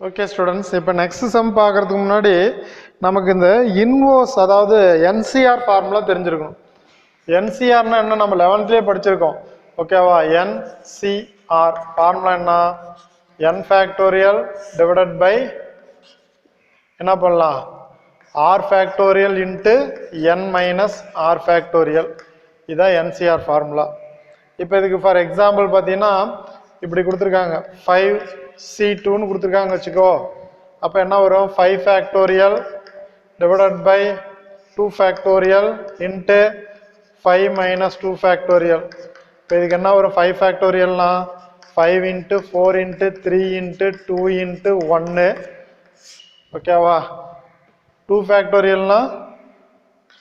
Okay students, இப்போ next sum பார்க்கறதுக்கு முன்னாடி நமக்கு இந்த இன்வர்ஸ் அதாவது என்சிஆர் ஃபார்முலா தெரிஞ்சிருக்கணும். என்சிஆர்னா என்ன, நம்ம 11th படிச்சிருக்கோம். ஓகேவா? என்சிஆர் ஃபார்முலா என்ன? என் ஃபேக்டோரியல் டிவைடட் பை என்ன பண்ணலாம், R factorial into n minus R factorial. இதுதான் என்சிஆர் ஃபார்முலா. இப்போ இதுக்கு ஃபார் எக்ஸாம்பிள் பார்த்தீங்கன்னா இப்படி கொடுத்துருக்காங்க, 5C2ன்னு கொடுத்துருக்காங்க வச்சுக்கோ. அப்போ என்ன வரும், 5 factorial divided by 2 factorial into 5 minus 2 factorial. இப்போ இதுக்கு என்ன வரும், 5 ஃபேக்டோரியல்னா 5 இன்ட்டு 4 இன்ட்டு 3 இன்ட்டு 2 இன்ட்டு 1. ஓகேவா? 2 ஃபேக்டோரியல்னா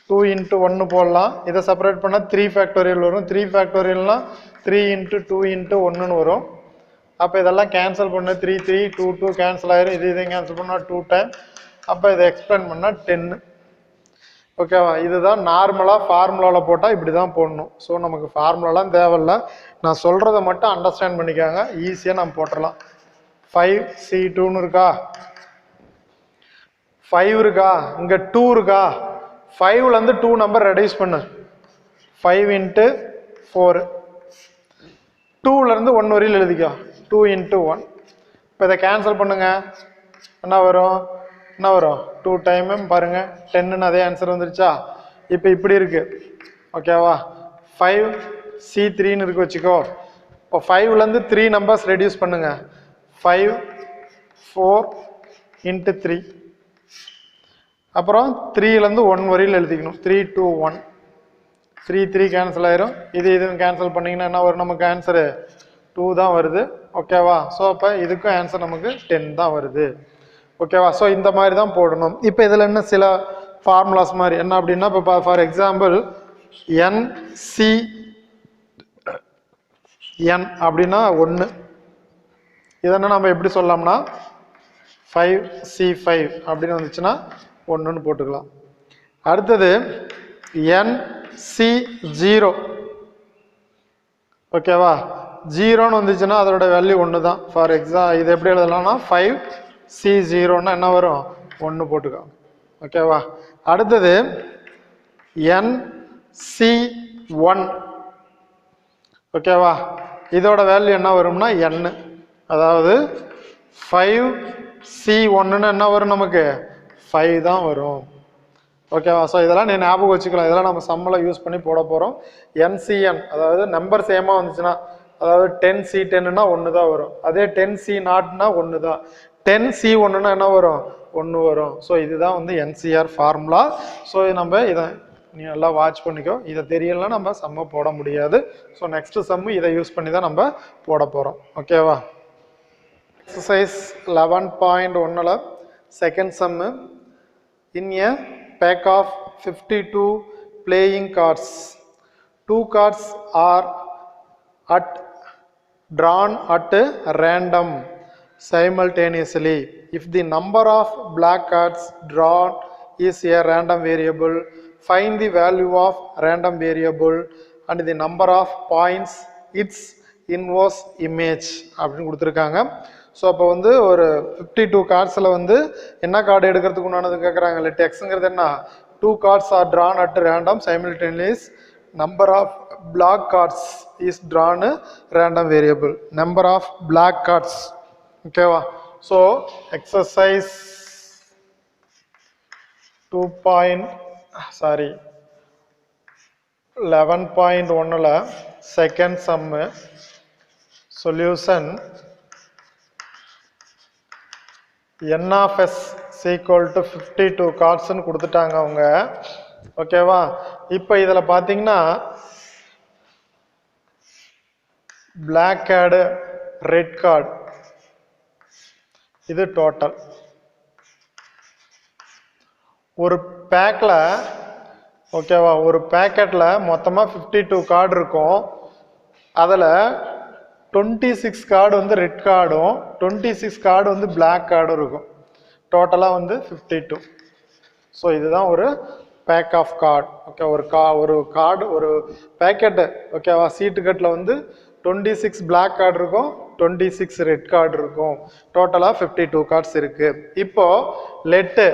2 இன்ட்டு 1 போடலாம். இதை செப்பரேட் பண்ணால் 3 ஃபேக்டோரியல் வரும். 3 ஃபேக்டோரியல்னா 3 இன்ட்டு 2 இன்ட்டு 1ன்னு வரும். அப்போ இதெல்லாம் கேன்சல் பண்ண 3 3 2 2 கேன்சல் ஆயிரும். இதையும் கேன்சல் பண்ணால் 2 டைம். அப்போ இதை எக்ஸ்பேண்ட் பண்ணால் 10. ஓகேவா? இதுதான் நார்மலாக ஃபார்முலாவில் போட்டால் இப்படி தான் போடணும். ஸோ நமக்கு ஃபார்முலாலாம் தேவையில்ல, நான் சொல்கிறத மட்டும் அண்டர்ஸ்டாண்ட் பண்ணிக்காங்க, ஈஸியாக நம்ம போட்டுடலாம். 5C2ன்னு இருக்கா, 5 இருக்கா, இங்கே 2 இருக்கா, 5லேருந்து 2 நம்பர் ரெடியூஸ் பண்ணு, 5 இன்ட்டு 4, 2லேருந்து 1 வரையில் எழுதிக்கோ, 2 இன்ட்டு 1. இப்போ இதை கேன்சல் பண்ணுங்க, என்ன வரும், 2 டைமும் பாருங்கள் 10ன்னு அதே ஆன்சர் வந்துருச்சா. இப்போ இப்படி இருக்கு. ஓகேவா? 5C3ன்னு இருக்கு வச்சுக்கோ. இப்போ 5லேருந்து 3 நம்பர்ஸ் ரெடியூஸ் பண்ணுங்க, 5 4 இன்ட்டு 3. அப்புறம் 3லேருந்து 1 வரையில் எழுதிக்கணும், 3 2 1. 3 3 கேன்சல் ஆயிரும். இதுவும் கேன்சல் பண்ணிங்கன்னா என்ன வரும், நமக்கு ஆன்சரு 2 தான் வருது. ஓகேவா? ஸோ அப்போ இதுக்கும் ஆன்சர் நமக்கு 10 தான் வருது. ஓகேவா? ஸோ இந்த மாதிரி தான் போடணும். இப்போ இதில் என்ன சில ஃபார்முலாஸ் மாதிரி என்ன அப்படின்னா, இப்போ ஃபார் எக்ஸாம்பிள் NCN அப்படின்னா 1. இதென்ன நம்ம எப்படி சொல்லலாம்னா 5C5 அப்படின்னு வந்துச்சுன்னா 1ன்னு போட்டுக்கலாம். அடுத்தது NC0. ஓகேவா? 0ன்னு வந்துச்சுன்னா அதோட வேல்யூ 1 தான். ஃபார் இது எப்படி எழுதலாம்னா 5C0ன்னா என்ன வரும், 1 போட்டுக்கோ. ஓகேவா? அடுத்தது NC1. ஓகேவா? இதோட வேல்யூ என்ன வரும்னா n. அதாவது 5C1ன்னு என்ன வரும், நமக்கு 5 தான் வரும். ஓகேவா? ஸோ இதெல்லாம் நீ ஞாபகம் வச்சுக்கலாம். இதெல்லாம் நம்ம சம்மில் யூஸ் பண்ணி போட போகிறோம். NCN அதாவது நம்பர் சேமாக வந்துச்சுன்னா, அதாவது 10C10ன்னா 1 தான் வரும். அதே 10C0ன்னா 1 தான். 10C1ன்னா என்ன வரும், 1 வரும். ஸோ இதுதான் வந்து NCR ஃபார்முலா. ஸோ நம்ம இதை நீ நல்லா வாட்ச் பண்ணிக்கோ. இதை தெரியலன்னா நம்ம சம்மை போட முடியாது. ஸோ நெக்ஸ்ட் சம்மு இதை யூஸ் பண்ணி தான் நம்ம போட போகிறோம். ஓகேவா? எக்ஸசைஸ் 11.1ல் second sum. In a pack of 52 playing cards, 2 cards are drawn at random simultaneously. If the number of black cards drawn is a random variable, find the value of random variable and the number of points its inverse image அப்படின்னு கொடுத்துருக்காங்க. So அப்போ வந்து ஒரு 52 கார்ட்ஸில் வந்து என்ன card எடுக்கிறதுக்கு உண்டானது கேட்குறாங்க. இல்லை டெக்ஸுங்கிறது என்ன, 2 cards are drawn at random simultaneous, number of black cards is drawn random variable, number of black cards. ஓகேவா? ஸோ எக்ஸசைஸ் 11.1ல் second sum. Solution n of s equal to 52 கார்ட்ஸ்ன்னு கொடுத்துட்டாங்க அவங்க. ஓகேவா? இப்போ இதில் பார்த்தீங்கன்னா பிளாக் கார்டு, ரெட் கார்டு, இது டோட்டல். ஒரு பேக்கில், ஓகேவா, ஒரு பேக்கெட்டில் மொத்தமாக 52 கார்டு இருக்கும். அதில் 26 கார்டு வந்து ரெட் கார்டும் 26 கார்டு வந்து பிளாக் கார்டும் இருக்கும். டோட்டலாக வந்து 52. ஸோ இதுதான் ஒரு பேக் ஆஃப் கார்டு. ஓகே, ஒரு கார்டு ஒரு பேக்கெட்டு. ஓகேவா? சீட்டு கட்டில் வந்து 26 பிளாக் கார்டு இருக்கும், 26 ரெட் கார்டு இருக்கும். டோட்டலாக 52 கார்ட்ஸ் இருக்கு. இப்போ லெட்டு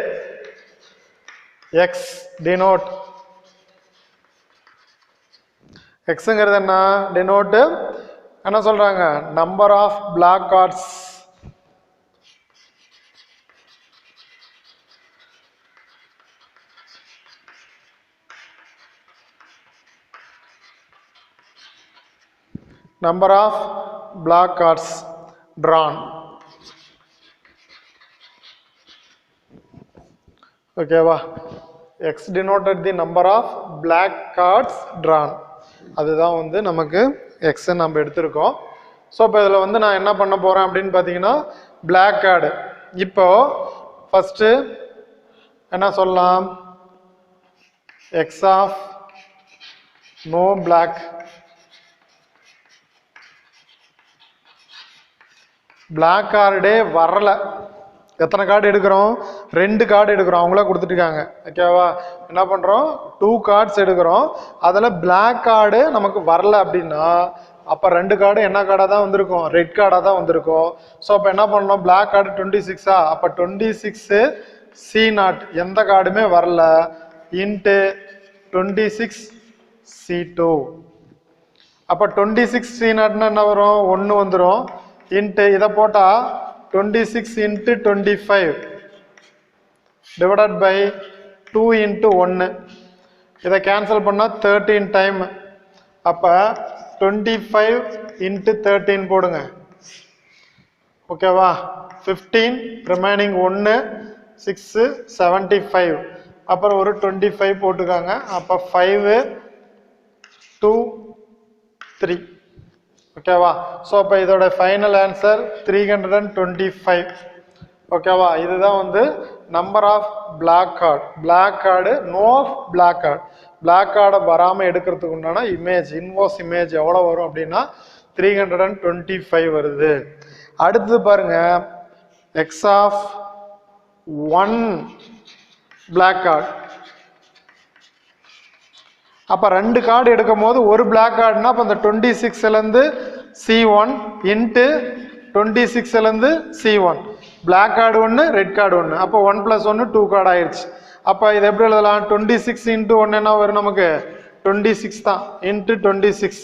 எக்ஸ் டினோட், எக்ஸுங்கிறது என்ன டினோட்டு என்ன சொல்றாங்க, number of black cards. Number of black cards drawn. Okay வா, x denoted the number of black cards drawn. அதுதான் வந்து நமக்கு x நம்ம எடுத்திருக்கோம். ஸோ இப்போ இதில் வந்து நான் என்ன பண்ண போகிறேன் அப்படின்னு பார்த்தீங்கன்னா பிளாக் கார்டு. இப்போ ஃபஸ்ட்டு என்ன சொல்லலாம், x of no black, black கார்டே வரல. எத்தனை கார்டு எடுக்கிறோம், 2 கார்டு எடுக்கிறோம், அவங்களா கொடுத்துட்டுருக்காங்க. ஓகேவா, என்ன பண்ணுறோம் 2 கார்ட்ஸ் எடுக்கிறோம், அதில் பிளாக் கார்டு நமக்கு வரல அப்படின்னா அப்போ 2 கார்டு என்ன கார்டாக தான் வந்திருக்கும், ரெட் கார்டாக தான் வந்திருக்கும். ஸோ அப்போ என்ன பண்ணணும், பிளாக் கார்டு 26 அப்போ 26 C0 எந்த கார்டுமே வரல இன்ட்டு 26 C2. அப்போ 26 C0ன்னா என்ன வரும், 1 வந்துடும் இன்ட்டு இதை போட்டால் 26 இன்ட்டு 25 டிவைடட் பை 2 இன்ட்டு 1. இதை கேன்சல் பண்ணால் 13 டைம். அப்போ 25 இன்ட்டு 13 போடுங்க. ஓகேவா, 15 ரிமைனிங் 1 6 75. அப்புறம் ஒரு 25 போட்டுக்காங்க. அப்போ 5 2 3. ஓகேவா, ஸோ அப்போ இதோட ஃபைனல் ஆன்சர் 325. ஓகேவா, இதுதான் வந்து number of black card. Black card no black card, black கார்டை வராமல் எடுக்கிறதுக்கு உண்டான இமேஜ், இன்வர்ஸ் இமேஜ் எவ்வளோ வரும் அப்படின்னா 325 வருது. அடுத்தது பாருங்க, எக்ஸ் ஆஃப் 1 பிளாக் கார்டு. அப்போ 2 கார்டு எடுக்கும் போது ஒரு பிளாக் கார்டுனா அப்போ அந்த 26லேருந்து C1 இன்ட்டு 26லேருந்து C1, black card 1 red card 1, அப்போ 1 + 1 2 கார்டு ஆயிடுச்சு. அப்போ இது எப்படி எழுதலாம், 26 இன்ட்டு 1 என்ன வரும் நமக்கு 26 தான் இன்ட்டு 26.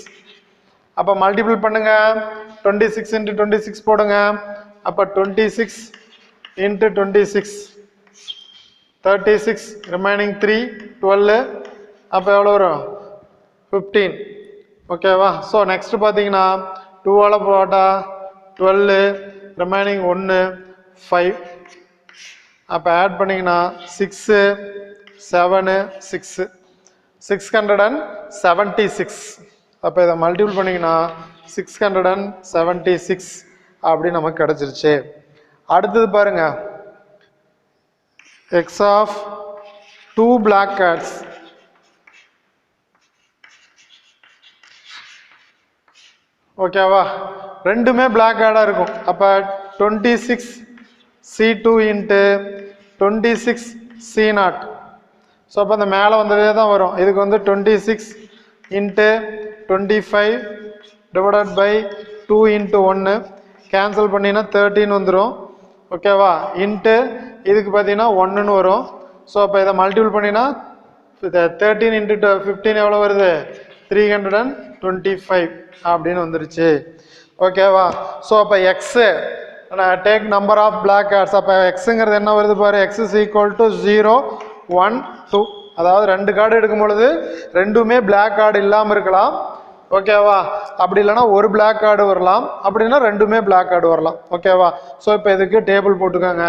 அப்போ மல்டிபிள் பண்ணுங்க, 26 இன்ட்டு 26 போடுங்க. அப்போ 26 இன்ட்டு 26 36 ரிமைனிங் 3 12. அப்போ எவ்வளோ வரும் 15. ஓகேவா, ஸோ நெக்ஸ்ட் பார்த்தீங்கன்னா 2ஆல் போட்டால் 12 ரிமைனிங் 1 5. அப்போ ஆட் பண்ணிங்கன்னா 6 7 6 676. அப்போ இதை மல்டிபிள் பண்ணிங்கன்னா 676 அப்படி நமக்கு கிடச்சிருச்சு. அடுத்தது பாருங்க, எக்ஸ் ஆஃப் 2 பிளாக் கார்ட்ஸ். ஓகேவா, ரெண்டுமே பிளாக் கார்டாக இருக்கும். அப்போ 26 C2 இன்ட்டு 26 C0. ஸோ அப்போ அந்த மேலே வந்ததே தான் வரும். இதுக்கு வந்து 26 into 25 divided by 2 into 1 cancel பண்ணினா 13 வந்துடும். ஓகேவா, இன்ட்டு இதுக்கு பார்த்தீங்கன்னா 1ன்னு வரும். ஸோ அப்போ இதை மல்டிபிள் பண்ணினா 13 இன்ட்டு 15 எவ்வளோ வருது 325 அப்படின்னு வந்துருச்சு. ஓகேவா, ஸோ அப்போ x take number of black cards. அப்போ எக்ஸுங்கிறது என்ன வருது பாரு, எக்ஸ் இஸ் ஈக்குவல் டு 0 1 2. அதாவது 2 கார்டு எடுக்கும் பொழுது ரெண்டுமே பிளாக் கார்டு இல்லாமல் இருக்கலாம். ஓகேவா, அப்படி இல்லைன்னா ஒரு பிளாக் கார்டு வரலாம், அப்படின்னா ரெண்டுமே பிளாக் கார்டு வரலாம். ஓகேவா, ஸோ இப்போ இதுக்கு டேபிள் போட்டுக்கோங்க.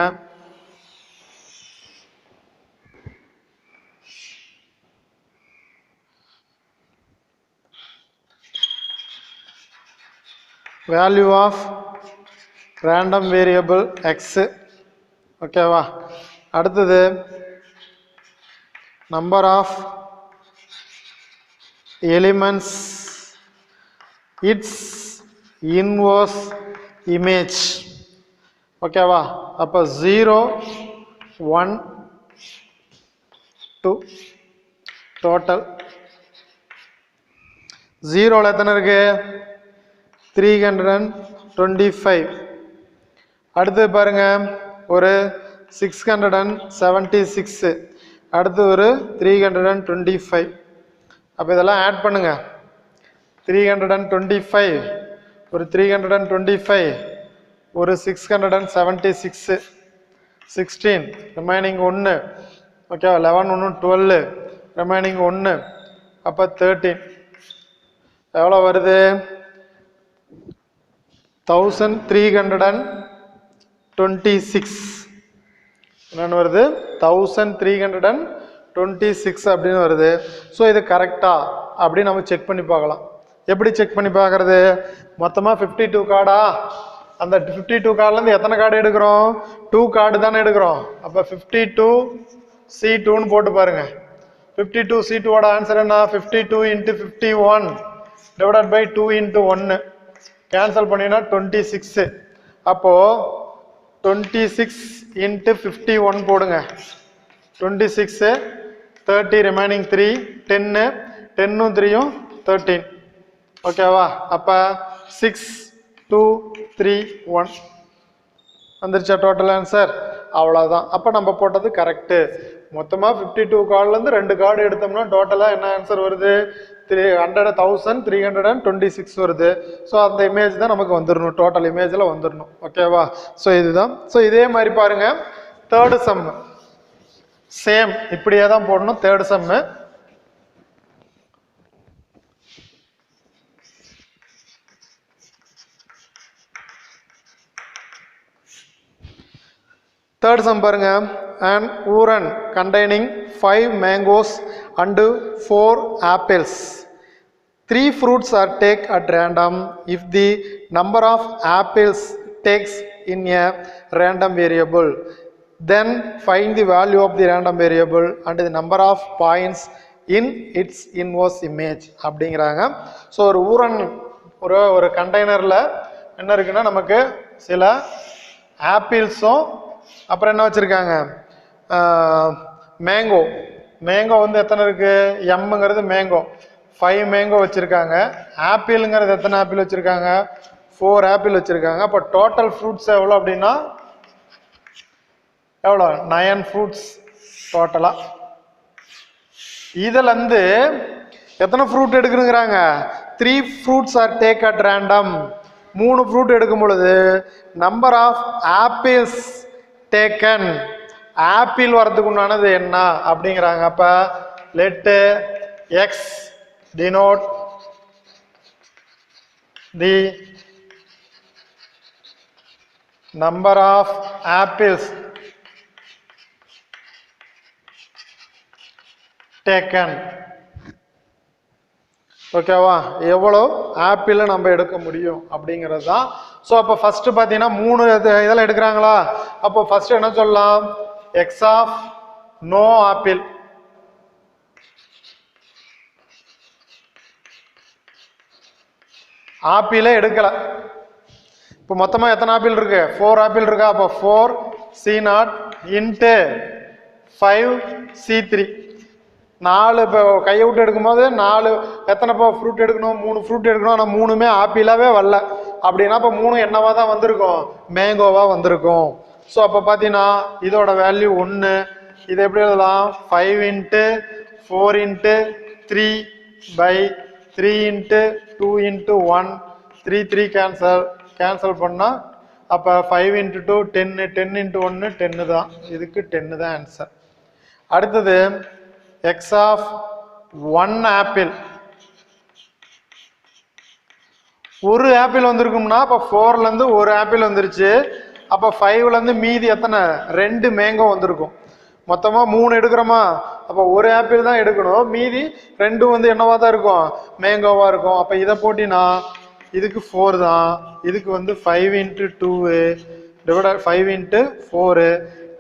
Value of random variable x. ஓகேவா, அடுத்தது number of elements it's inverse image. ஓகேவா, அப்போ 0 1 2 டோட்டல் 0ல் எத்தனை இருக்கு 325. 25. அடுத்து பாருங்க ஒரு 676. அடுத்து ஒரு 325. அப்போ இதெல்லாம் ஆட் பண்ணுங்க. 325 ஒரு 325 ஒரு 676 16 ரிமைனிங் 1 ஓகே 11 1 12 ரிமைனிங் 1 அப்போ 13 எவ்வளோ வருது 1326 என்னென்னு வருது 1326 அப்படின்னு வருது. ஸோ இது கரெக்டா அப்படின்னு நம்ம செக் பண்ணி பார்க்கலாம். எப்படி செக் பண்ணி பார்க்கறது? மொத்தமாக 52 கார்டா, அந்த 52 கார்டுலேருந்து எத்தனை கார்டு எடுக்கிறோம்? 2 கார்டு தானே எடுக்கிறோம். அப்போ 52C2ன்னு போட்டு பாருங்க. 52C2ஓட ஆன்சர் என்ன? 52 × 51 டிவைடட் பை 2 × 1 கேன்சல் பண்ணினா 26. அப்போ 26 × 51 போடுங்க. 26 30 ரிமைனிங் 3 10 10 3 13 ஓகேவா? அப்போ 6 2 3 1 வந்துருச்சா டோட்டல் ஆன்சர்? அவ்வளோதான். அப்போ நம்ம போட்டது கரெக்டு. மொத்தமாக 52 கார்டுலேருந்து 2 கார்டு எடுத்தோம்னா டோட்டலாக என்ன ஆன்சர் வருது? 1326 வருது. ஸோ அந்த இமேஜ் தான் நமக்கு வந்துடணும், டோட்டல் இமேஜில் வந்துடணும். ஓகேவா? ஸோ இதுதான். ஸோ இதே மாதிரி பாருங்க தேர்டு சம்மு சேம் இப்படியே தான் போடணும். தேர்டு சம்மு third sum பாருங்க. an urn containing 5 mangoes and 4 apples. 3 fruits are taken at random. If the number of apples takes in a random variable, then find the value of the random variable and the number of points in its inverse image அப்படிங்கிறாங்க. So ஒரு ஊரன் ஒரு கண்டெய்னரில் என்ன இருக்குன்னா நமக்கு சில ஆப்பிள்ஸும் அப்புறம் என்ன வச்சுருக்காங்க மேங்கோ. மேங்கோ வந்து எத்தனை இருக்குது? எம்ங்கிறது மேங்கோ, 5 மேங்கோ வச்சுருக்காங்க. ஆப்பிளுங்கிறது எத்தனை ஆப்பிள் வச்சுருக்காங்க? 4 ஆப்பிள் வச்சுருக்காங்க. அப்போ டோட்டல் ஃப்ரூட்ஸ் எவ்வளோ அப்படின்னா எவ்வளோ? 9 ஃப்ரூட்ஸ் டோட்டலாக. இதிலேருந்து எத்தனை ஃப்ரூட் எடுக்கணுங்கிறாங்க? 3 fruits are take at random. 3 fruit எடுக்கும் பொழுது number of apples taken, apple வரதுக்கு உண்டானது என்ன அப்படிங்கிறாங்க. அப்போ let X denote the number of apples taken. ஓகேவா? எவ்வளோ ஆப்பிள் நம்ம எடுக்க முடியும் அப்படிங்கிறது தான். ஸோ அப்போ ஃபர்ஸ்ட் பார்த்தீங்கன்னா 3 இதெல்லாம் எடுக்கிறாங்களா? அப்போ ஃபர்ஸ்ட் என்ன சொல்லலாம்? X of no apple. ஆப்பிளே எடுக்கல. இப்போ மொத்தமாக எத்தனை ஆப்பிள் இருக்கு? 4 ஆப்பிள் இருக்கா? அப்போ 4C0 × 5C3 4. இப்போ கையை விட்டு எடுக்கும்போது 4 எத்தனை ஃப்ரூட் எடுக்கணும்? 3 ஃப்ரூட் எடுக்கணும். ஆனால் 3மே ஆப்பிளாவே வரல. அப்படின்னா இப்போ 3 என்னவா தான் வந்திருக்கும்? மேங்கோவாக வந்திருக்கும். ஸோ அப்போ பார்த்தீங்கன்னா இதோட வேல்யூ 1. இதை எப்படி எழுதலாம்? 5 × 4 × 3 by 3 × 2 × 1 3 3 கேன்சல் பண்ணால் அப்போ 5 × 2 10 10 × 1 10 தான். இதுக்கு 10 தான் ஆன்சர். அடுத்தது எக்ஸ் ஆஃப் 1 ஆப்பிள். ஒரு ஆப்பிள் வந்திருக்கும்னா அப்போ 4லேருந்து ஒரு ஆப்பிள் வந்துருச்சு. அப்போ 5லேருந்து மீதி எத்தனை? 2 மேங்கோ வந்திருக்கும். மொத்தமாக 3 எடுக்கிறோமா? அப்போ ஒரு ஆப்பிள் தான் எடுக்கணும். மீதி 2 வந்து என்னவா தான் இருக்கும்? மேங்கோவாக இருக்கும். அப்போ இதை போட்டினா இதுக்கு 4 தான். இதுக்கு வந்து 5 × 2 டிவைடட் 5 × 4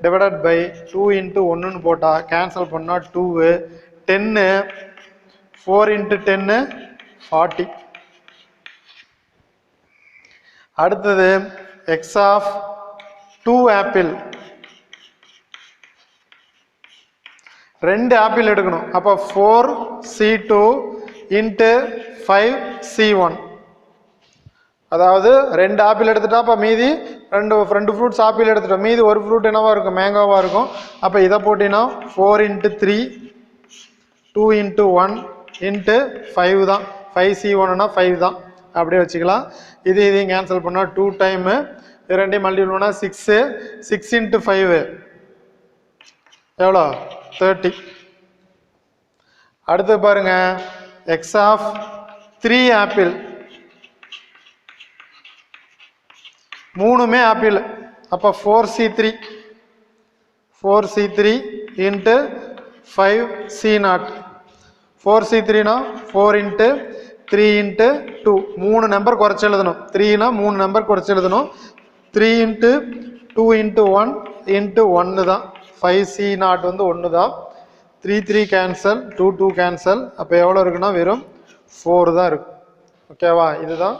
டிவைடட் பை 2 × 1ன்னு போட்டால் கேன்சல் பண்ணால் 2 10 4 × 10 40. அடுத்தது எக்ஸ் ஆஃப் 2 ஆப்பிள். 2 ஆப்பிள் எடுக்கணும். அப்போ 4C2 × 5C1 அதாவது 2 ஆப்பிள் எடுத்துட்டா அப்போ மீதி ரெண்டு ஃப்ரூட்ஸ் ஆப்பிள் எடுத்துட்டோம், மீதி ஒரு ஃப்ரூட் என்னவா இருக்கும், மேங்கோவாக இருக்கும். அப்போ இதை போட்டினா 4 × 3 2 × 1 × 5 தான், 5C1னா 5 தான், அப்படியே வச்சுக்கலாம். இதையும் கேன்சல் பண்ணால் 2 டைமு, இது ரெண்டையும் மல்டிபிள் பண்ணால் 6, 6 × 5 எவ்வளோ 30. அடுத்து பாருங்க எக்ஸ் ஆஃப் 3 ஆப்பிள், மூணுமே ஆப்பிள், அப்போ 4C3 × 5C0. 4C3னா 4 × 3 × 2, 3 நம்பர் குறைச்சி எழுதணும். 3னா 3 நம்பர் குறைச்சி எழுதணும். 3 × 2 × 1 × 1 தான், 5C0 வந்து 1 தான். 3 3 கேன்சல், 2 2 கேன்சல், அப்போ எவ்வளோ இருக்குன்னா வெறும் 4 தான் இருக்கும். ஓகேவா, இதுதான்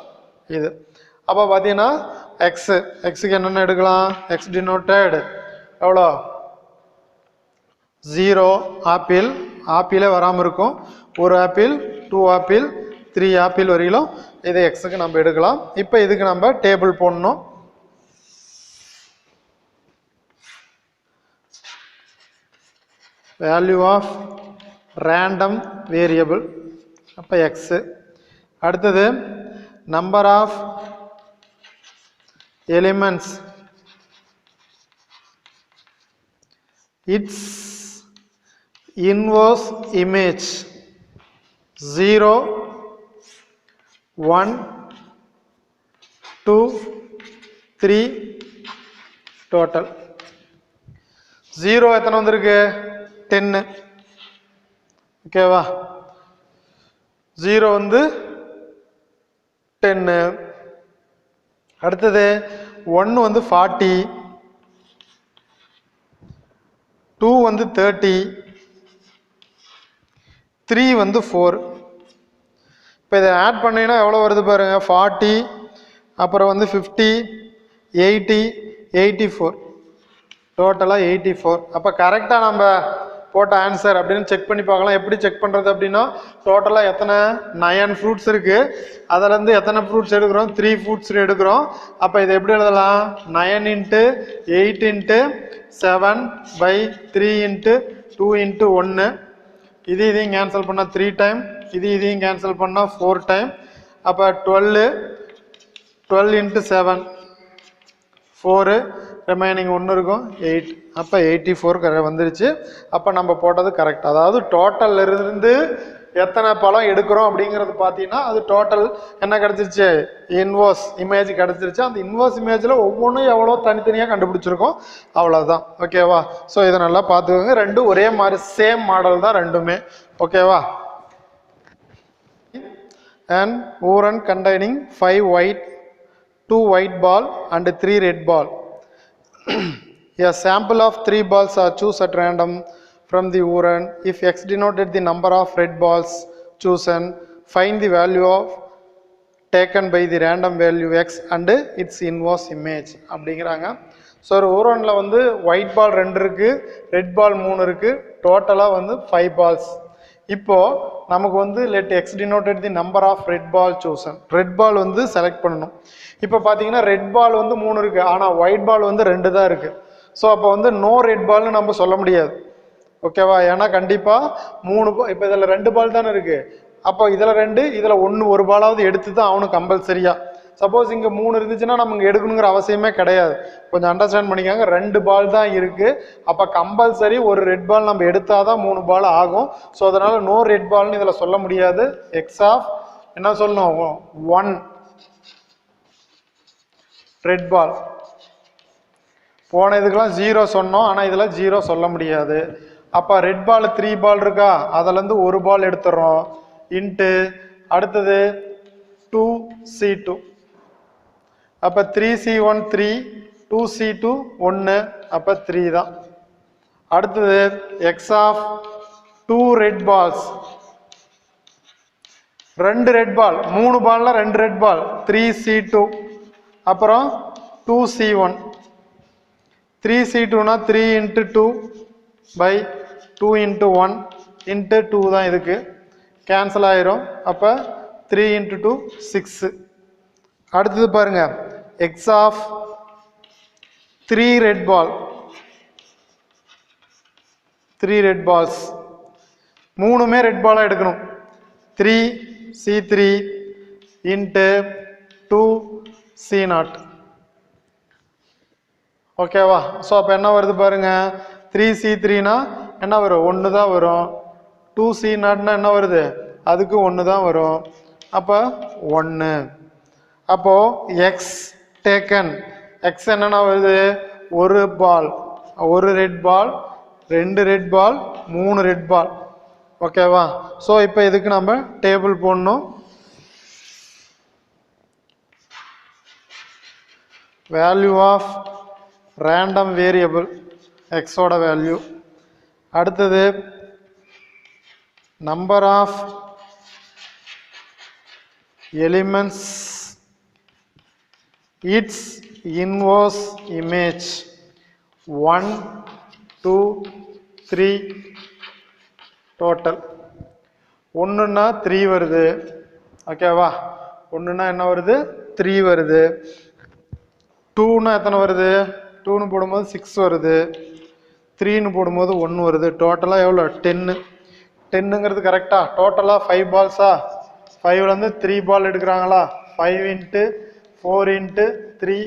இது. அப்போ பார்த்தீங்கன்னா எக்ஸுக்கு என்னென்ன எடுக்கலாம், எக்ஸ் டினோட்டட் எவ்வளோ 0 ஆப்பிள், ஆப்பிளே வராமல் இருக்கும், 1 ஆப்பிள் 2 ஆப்பிள் 3 ஆப்பிள் வரையிலும் இதை எக்ஸுக்கு நம்ம எடுக்கலாம். இப்போ இதுக்கு நம்ம டேபிள் போடணும். வேல்யூ ஆஃப் ரேண்டம் வேரியபிள், அப்போ எக்ஸு. அடுத்தது number of elements, it's inverse image 0 1 2 3 total. 0 எத்தனை வந்திருக்கு, 10. ஓகேவா, 0 வந்து 10. அடுத்தது 1 வந்து 40, 2 வந்து 30, 3 வந்து 4. இப்போ இதை ஆட் பண்ணிங்கன்னா எவ்வளோ வருது பாருங்க, 40, அப்புறம் வந்து 50, 80, 84, டோட்டலாக 84. அப்போ கரெக்டாக நம்ம போட்ட ஆன்சர் அப்படின்னு செக் பண்ணி பார்க்கலாம். எப்படி செக் பண்ணுறது அப்படின்னா, டோட்டலாக எத்தனை 9 ஃப்ரூட்ஸ் இருக்குது, அதிலேருந்து எத்தனை ஃப்ரூட்ஸ் எடுக்கிறோம், 3 ஃப்ரூட்ஸ் எடுக்கிறோம். அப்போ இதை எப்படி எழுதலாம், 9 × 8 × 7/3 × 2 × 1. இதையும் கேன்சல் பண்ணால் 3 டைம், இதையும் கேன்சல் பண்ணால் 4 டைம். அப்போ 12 × 7 4, ரிமைனிங் 1 இருக்கும் 8, அப்போ 84 வந்துருச்சு. அப்போ நம்ம போட்டது கரெக்ட். அதாவது டோட்டல் இருந்து எத்தனை பழம் எடுக்கிறோம் அப்படிங்கிறது பார்த்தீங்கன்னா அது டோட்டல் என்ன கிடச்சிருச்சு, இன்வர்ஸ் இமேஜ் கிடச்சிருச்சு. அந்த இன்வர்ஸ் இமேஜில் ஒவ்வொன்றும் எவ்வளோ தனித்தனியாக கண்டுபிடிச்சிருக்கோம், அவ்வளோதான். ஓகேவா, ஸோ இதை நல்லா பார்த்துக்கோங்க. ரெண்டும் ஒரே மாதிரி சேம் மாடல் தான் ரெண்டுமே. ஓகேவா. And urn containing 5 white, 2 white ball and 3 red ball. A sample of 3 balls are choose at random from the urn. If x denoted the number of red balls chosen, find the value of taken by the random value x and its inverse image அப்படிங்கிறாங்க. So ஒரு ஊரனில் வந்து white ball 2 இருக்குது, red ball 3 இருக்குது, டோட்டலாக வந்து 5 balls. இப்போது நமக்கு வந்து let X denoted the number of red ball chosen, red ball வந்து செலக்ட் பண்ணணும். இப்போ பார்த்தீங்கன்னா ரெட் பால் வந்து 3 இருக்குது, ஆனால் ஒயிட் பால் வந்து 2 தான் இருக்குது. ஸோ அப்போ வந்து நோ ரெட் பால்னு நம்ம சொல்ல முடியாது. ஓகேவா, ஏன்னா கண்டிப்பாக 3 இப்போ இதில் 2 பால் தானே இருக்குது. அப்போ இதில் 2, இதில் 1, ஒரு பாலாவது எடுத்து தான் அவனுக்கு கம்பல்சரியா. சப்போஸ் இங்கே 3 இருந்துச்சுன்னா நமக்கு எடுக்கணுங்கிற அவசியமே கிடையாது. கொஞ்சம் அண்டர்ஸ்டாண்ட் பண்ணிக்காங்க, 2 பால் தான் இருக்குது. அப்போ கம்பல்சரி ஒரு ரெட் பால் நம்ம எடுத்தால் தான் 3 பால் ஆகும். ஸோ அதனால் நோ ரெட் பால்னு இதில் சொல்ல முடியாது. எக்ஸ் ஆஃப் என்ன சொல்லணும், 1 ரெட் பால். போன இதுக்கெல்லாம் 0 சொன்னோம், ஆனால் இதில் 0 சொல்ல முடியாது. அப்போ ரெட் பால் 3 பால் இருக்கா, அதிலேருந்து 1 பால் எடுத்துடுறோம். இன்ட்டு அடுத்தது 2C2, அப்போ 3C1 3, 2C2 1, அப்போ 3 தான். அடுத்தது X of 2 red balls, 2 red ball, 3 பாலில் 2 ரெட் பால், 3C2, அப்புறம் 2C1. 3C2னா 3 × 2/2 × 1 × 2 தான் இதுக்கு கேன்சல் ஆயிரும். அப்போ 3 × 2 6. அடுத்தது பாருங்க, X of 3 red ball, 3 red balls, மூணுமே ரெட் பாலாக எடுக்கணும். 3C3 into 2C0. ஓகேவா? ஸோ அப்போ என்ன வருது பாருங்க, 3C3னா என்ன வரும், 1 தான் வரும். 2C0னா என்ன வருது, அதுக்கு 1 தான் வரும். அப்போ 1. அப்போ எக்ஸ் டேக்கன், எக்ஸ் என்னன்னா வருது, ஒரு பால், ஒரு red ball, 2 red ball, 3 red ball. ஓகேவா? ஸோ இப்போ இதுக்கு நம்ம டேபிள் போடணும். வேல்யூ ஆஃப் ரேண்டம் வேரியபிள் எக்ஸோட வேல்யூ. அடுத்தது number of elements it's inverse image 1 2 3 டோட்டல். 1ன்னா 3 வருது. ஓகேவா? 1ன்னா என்ன வருது, 3 வருது. 2ன்னா எத்தனை வருது, 2ன்னு போடும்போது 6 வருது. 3ன்னு போடும்போது 1 வருது. டோட்டலாக எவ்வளோ, 10. 10ங்கிறது கரெக்டா? டோட்டலாக 5 பால்ஸா? 5லேருந்து 3 பால் எடுக்கிறாங்களா? 5 இன்ட்டு 4 இன்ட்டு 3,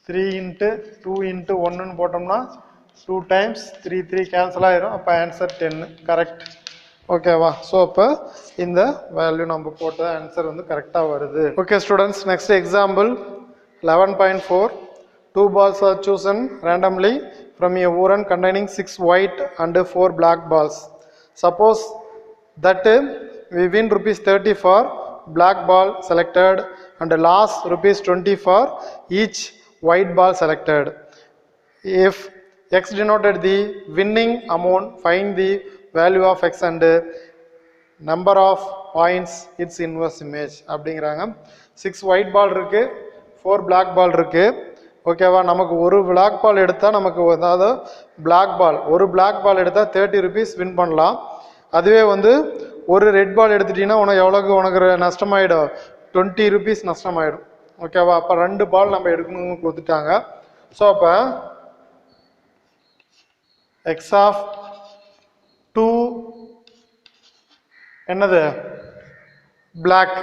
3 இன்ட்டு 2 இன்ட்டு 1ன்னு போட்டோம்னா 2 டைம்ஸ் 3 3 கேன்சல் ஆயிரும். அப்போ ஆன்சர் 10. கரெக்ட். ஓகேவா? ஸோ அப்போ இந்த வேல்யூ நம்ம போட்ட ஆன்சர் வந்து கரெக்டாக வருது. Okay students, next example 11.4. 2 balls are chosen randomly from a urn containing 6 white and 4 black balls. Suppose that we win ₹30 for black ball selected and loss ₹20 for each white ball selected. If x denoted the winning amount, find the value of x and number of points its inverse image அப்படிங்கிறாங்க. 6 white ball இருக்கு, 4 black ball இருக்கு. ஓகேவா? நமக்கு ஒரு black பால் எடுத்தால் நமக்கு, அதாவது black பால், ஒரு பிளாக் பால் எடுத்தால் ₹30 வின் பண்ணலாம். அதுவே வந்து ஒரு ரெட் பால் எடுத்துட்டீங்கன்னா உனக்கு நஷ்டமாயிடும், ₹20 நஷ்டமாயிடும். ஓகேவா? அப்போ 2 பால் நம்ம எடுக்கணும்னு கொடுத்துட்டாங்க. ஸோ அப்போ எக்ஸ் ஆஃப் 2 என்னது, பிளாக்.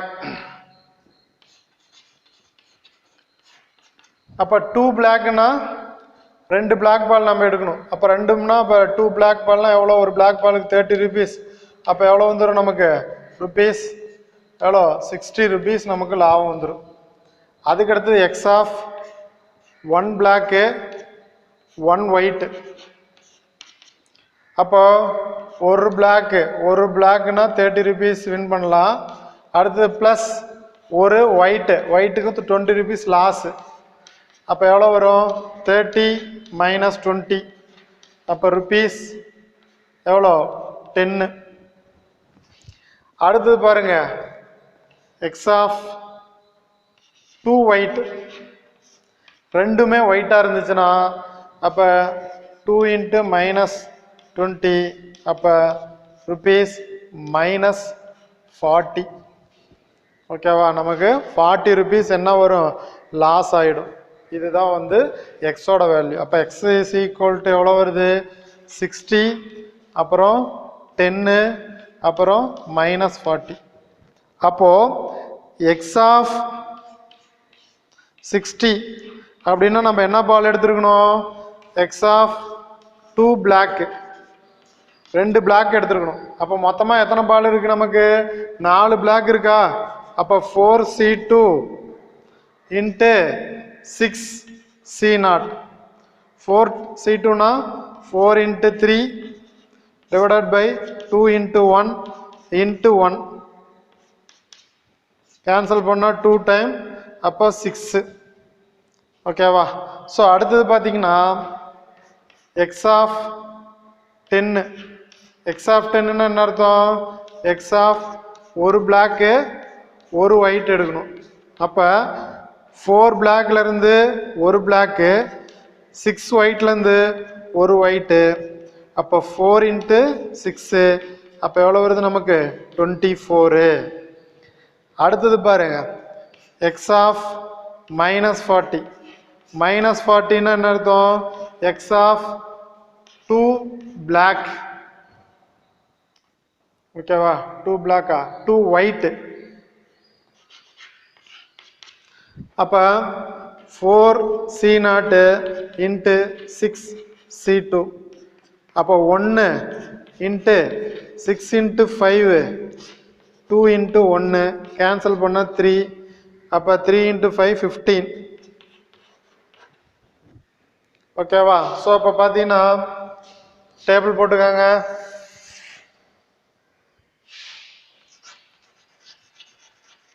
அப்போ 2 பிளாக்னா 2 பிளாக் பால் நம்ம எடுக்கணும். அப்போ 2ம்னா இப்போ 2 பிளாக் பால்னா எவ்வளோ, ஒரு பிளாக் பாலுக்கு ₹30. அப்போ எவ்வளோ வந்துடும் நமக்கு, ருபீஸ் எவ்வளோ, ₹60 நமக்கு லாபம் வந்துடும். அதுக்கடுத்தது எக்ஸ் ஆஃப் 1 பிளாக்கு 1 ஒயிட்டு. அப்போ ஒரு பிளாக்குனா ₹30 வின் பண்ணலாம். அடுத்தது ப்ளஸ் ஒரு ஒயிட்டுக்கு ₹20 லாஸு. அப்போ எவ்வளோ வரும், 30 - 20. அப்போ ருபீஸ் எவ்வளோ, 10. அடுத்தது பாருங்க, எக்ஸ் ஆஃப் 2 ஒயிட், ரெண்டுமே ஒயிட்டாக இருந்துச்சுன்னா அப்போ 2 இன்ட்டு -20, அப்போ ருபீஸ் -40. ஓகேவா? நமக்கு ₹40 என்ன வரும், லாஸ் ஆகிடும். இதுதான் வந்து எக்ஸோட வேல்யூ. அப்போ எக்ஸ் இஸ் ஈக்குவல் டு எவ்வளோ வருது, 60, அப்புறம் 10, அப்புறம் -40. அப்போது எக்ஸ் ஆஃப் 60 அப்படின்னா நம்ம என்ன பால் எடுத்துருக்கணும், எக்ஸ் ஆஃப் 2 பிளாக்கு, 2 பிளாக் எடுத்துருக்கணும். அப்போ மொத்தமாக எத்தனை பால் இருக்குது நமக்கு, 4 பிளாக் இருக்கா? அப்போ 4C2 இன்ட்டு 6C0. 4C2னா 4 into 3 divided by 2 into 1 into 1. Cancel பண்ணால் 2 டைம், அப்போ 6. ஓகேவா? ஸோ அடுத்தது பார்த்தீங்கன்னா எக்ஸ் ஆஃப் 10. எக்ஸ் ஆஃப் 10ன்னா என்ன அர்த்தம், எக்ஸ் ஆஃப் ஒரு பிளாக்கு ஒரு ஒயிட் எடுக்கணும். அப்போ 4 பிளாக்லேருந்து ஒரு பிளாக்கு, 6 ஒயிட்லேருந்து ஒரு ஒயிட்டு. அப்போ 4 இன்ட்டு 6, அப்போ எவ்வளோ வருது நமக்கு, 24. அடுத்தது பாருங்க, x of minus 40. Minus 40 னா என்ன அர்த்தம்? x of 2 black. ஓகேவா? 2 black 2 white. அப்ப 4C0 into 6C2. அப்ப 1 into 6 into 5 2 into 1 cancel பண்ணா 3. அப்ப 3 into 5 15. ஓகேவா? ஸோ அப்போ பார்த்தீங்கன்னா டேபிள் போட்டுக்காங்க.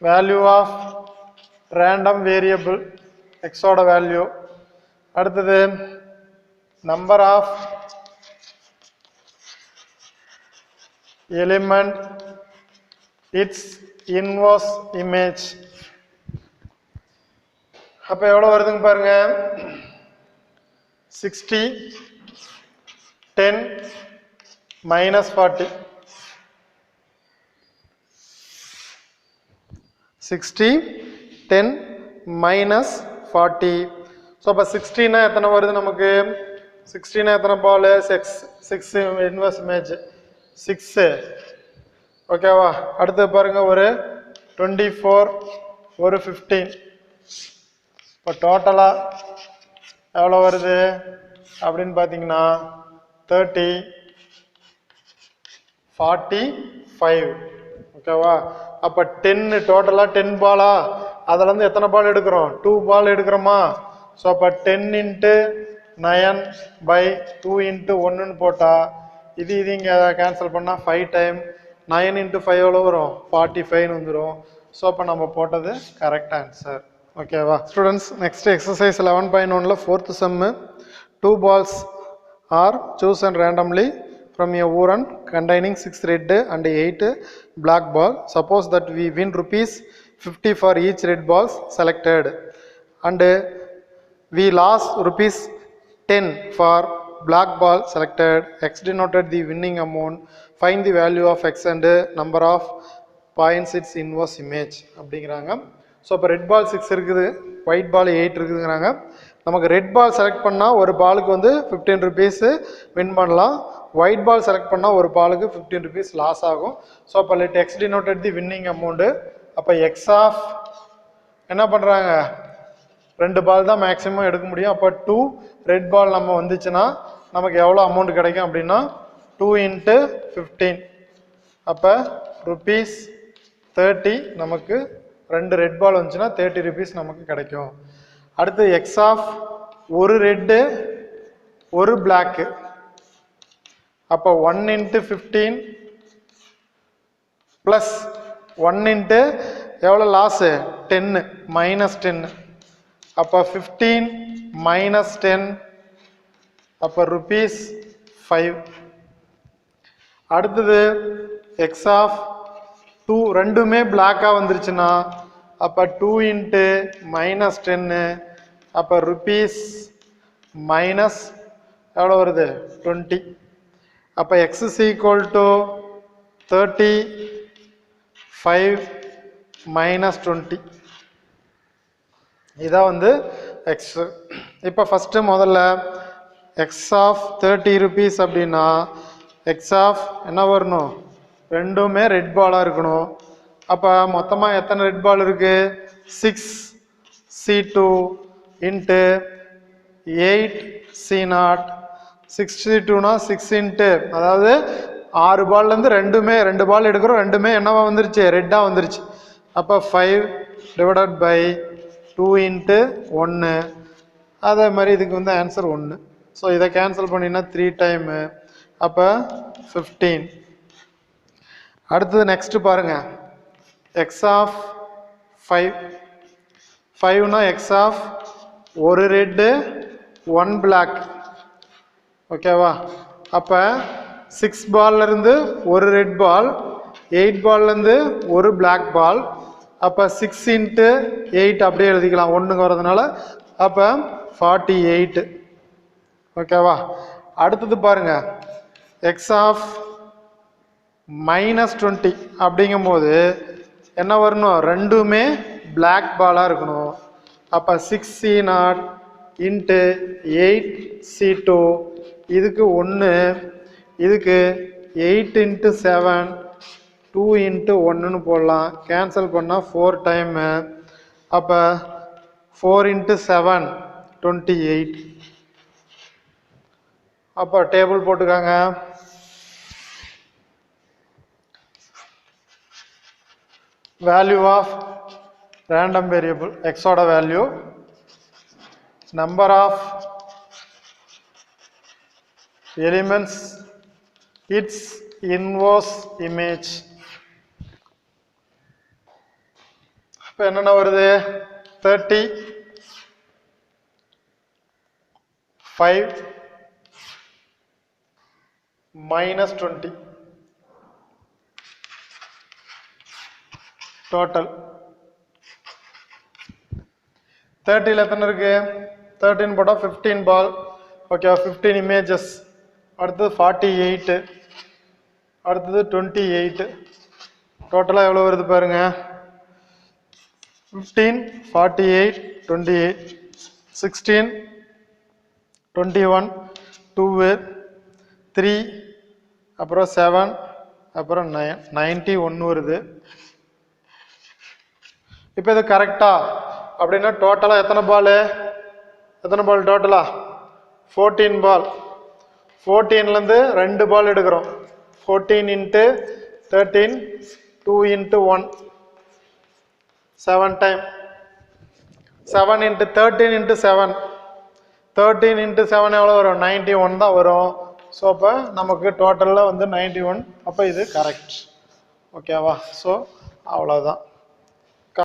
வேல்யூ ஆஃப் ரேண்டம் வேரியபிள் எக்ஸோட வேல்யூ. அடுத்தது number of element it's inverse image. அப்போ எவ்வளோ வருதுங்க பாருங்க. 60 10 minus 40. 60 10 minus 40. ஸோ அப்போ 60னா எத்தனை வருது நமக்கு? 60னா எத்தனை பால்? 6 இன்வர்ஸ் இமேஜ் 6. ஓகேவா? அடுத்து பாருங்க ஒரு 24 ஒரு 15. இப்போ டோட்டலாக எவ்வளோ வருது அப்படின்னு பார்த்தீங்கன்னா 30 45. ஓகேவா? அப்போ 10 டோட்டலாக 10 பாலா? அதில் வந்து எத்தனை பால் எடுக்கிறோம்? 2 பால் எடுக்கிறோமா? ஸோ அப்போ 10 into 9 by 2 into 1ன்னு போட்டால் இது இங்கே கேன்சல் பண்ணால் 5 டைம் 9 into 5 எவ்வளோ வரும்? 45ன்னு வந்துடும். ஸோ அப்போ நம்ம போட்டது கரெக்ட் ஆன்சர். ஓகேவா ஸ்டூடெண்ட்ஸ்? நெக்ஸ்ட் எக்ஸசைஸ் 11.1ல 4th sum. 2 balls are chosen randomly from a urn containing 6 red and 8 black ball. Suppose that we win ₹50 for each red balls selected and we lost ₹10 for black ball selected. X denoted the winning amount. Find the value of x and number of points its inverse image அப்படிங்கிறாங்க. So இப்போ red பால் 6 இருக்குது, white ball 8 இருக்குதுங்கிறாங்க. நமக்கு red பால் select பண்ணால் ஒரு பாலுக்கு வந்து ₹15 win பண்ணலாம். White ball select பண்ணால் ஒரு பாலுக்கு ₹15 லாஸ் ஆகும். ஸோ அப்போ லெட் எக்ஸ் டினோட்டட் தி வின்னிங் அமௌண்ட்டு. அப்போ எக்ஸ் ஆஃப் என்ன பண்ணுறாங்க? 2 பால் தான் மேக்ஸிமம் எடுக்க முடியும். அப்போ 2 ரெட் பால் நம்ம வந்துச்சுன்னா நமக்கு எவ்வளோ அமௌண்ட் கிடைக்கும் அப்படின்னா 2 into 15. அப்போ ₹30 நமக்கு 2 ரெட் பால் வந்துச்சுன்னா ₹30 நமக்கு கிடைக்கும். அடுத்து எக்ஸ் ஆஃப் ஒரு ரெட்டு ஒரு பிளாக்கு. அப்போ 1 into 15 ப்ளஸ் 1 into எவ்வளோ லாஸு? 10 மைனஸ் 10. அப்போ 15 minus 10 அப்போ ₹5. அடுத்தது எக்ஸ் ஆஃப் 2 ரெண்டுமே பிளாக்காக வந்துருச்சுன்னா அப்போ 2 into minus 10 அப்போ மைனஸ் எவ்வளோ வருது? 20. அப்போ X is equal to 35 minus 20. இதான் வந்து எக்ஸ். இப்போ ஃபஸ்ட்டு முதல்ல எக்ஸ் ஆஃப் ₹30 அப்படின்னா எக்ஸ் ஆஃப் என்ன வரணும்? ரெண்டுமே ரெட் பாலாக இருக்கணும். அப்போ மொத்தமாக எத்தனை ரெட் பால் இருக்குது? 6C2 into 8C0. 6C2னா 6 இன்ட்டு அதாவது 6 பால்லேருந்து 2 பால் எடுக்கிறோம். ரெண்டுமே என்னவா வந்துருச்சு? ரெட்டாக வந்துருச்சு. அப்போ 5 divided by 2 into 1. அதே மாதிரி இதுக்கு வந்து ஆன்சர் 1. ஸோ இதை கேன்சல் பண்ணினா 3 டைமு. அப்போ 15. அடுத்தது நெக்ஸ்ட்டு பாருங்கள். எக்ஸ் ஆஃப் 5னா எக்ஸ் ஆஃப் ஒரு ரெட்டு 1 பிளாக். ஓகேவா? அப்போ 6 பால்லேருந்து ஒரு ரெட் பால், 8 பால்லேருந்து ஒரு பிளாக் பால். அப்போ 6 into 8 அப்படியே எழுதிக்கலாம், 1க்கு வரதுனால. அப்போ 48. ஓகேவா? அடுத்தது பாருங்க, எக்ஸ் ஆஃப் -20 அப்படிங்கும் போது என்ன வரணும்? ரெண்டுமே பிளாக் பாலாக இருக்கணும். அப்போ 6C0 இன்ட்டு 8C2 இதுக்கு 1, இதுக்கு 8 இன்ட்டு 7 2 இன்ட்டு 1ன்னு போடலாம். கேன்சல் பண்ணால் 4 டைமு. அப்போ 4 இன்ட்டு 7 28. அப்போ டேபிள் போட்டுக்காங்க. வேல்யூ ஆஃப் ரேண்டம் வேரியபிள் எக்ஸோட value, number of elements, its inverse image. இப்போ என்னென்ன வருது? 35 minus 20 டோட்டல் 30ல் எத்தனை இருக்கு? 13 போட்டால் 15 பால். Okay, 15 images. அடுத்தது 48, அடுத்தது 28. டோட்டலாக எவ்வளோ வருது பாருங்க. 15 48 28 16 21 2 3 அப்புறம் 7 அப்புறம் 9 91 வருது. இப்போ இது கரெக்டா அப்படின்னா டோட்டலாக எத்தனை பால் டோட்டலா? 14 பால். 14லேருந்து 2 பால் எடுக்கிறோம். 14 into 13 2 into 1 7 time. 7 into 13 into 7 13 into 7 எவ்வளோ வரும்? 91 தான் வரும். ஸோ அப்போ நமக்கு டோட்டலில் வந்து 91. அப்போ இது கரெக்ட். ஓகேவா? ஸோ அவ்வளோதான்.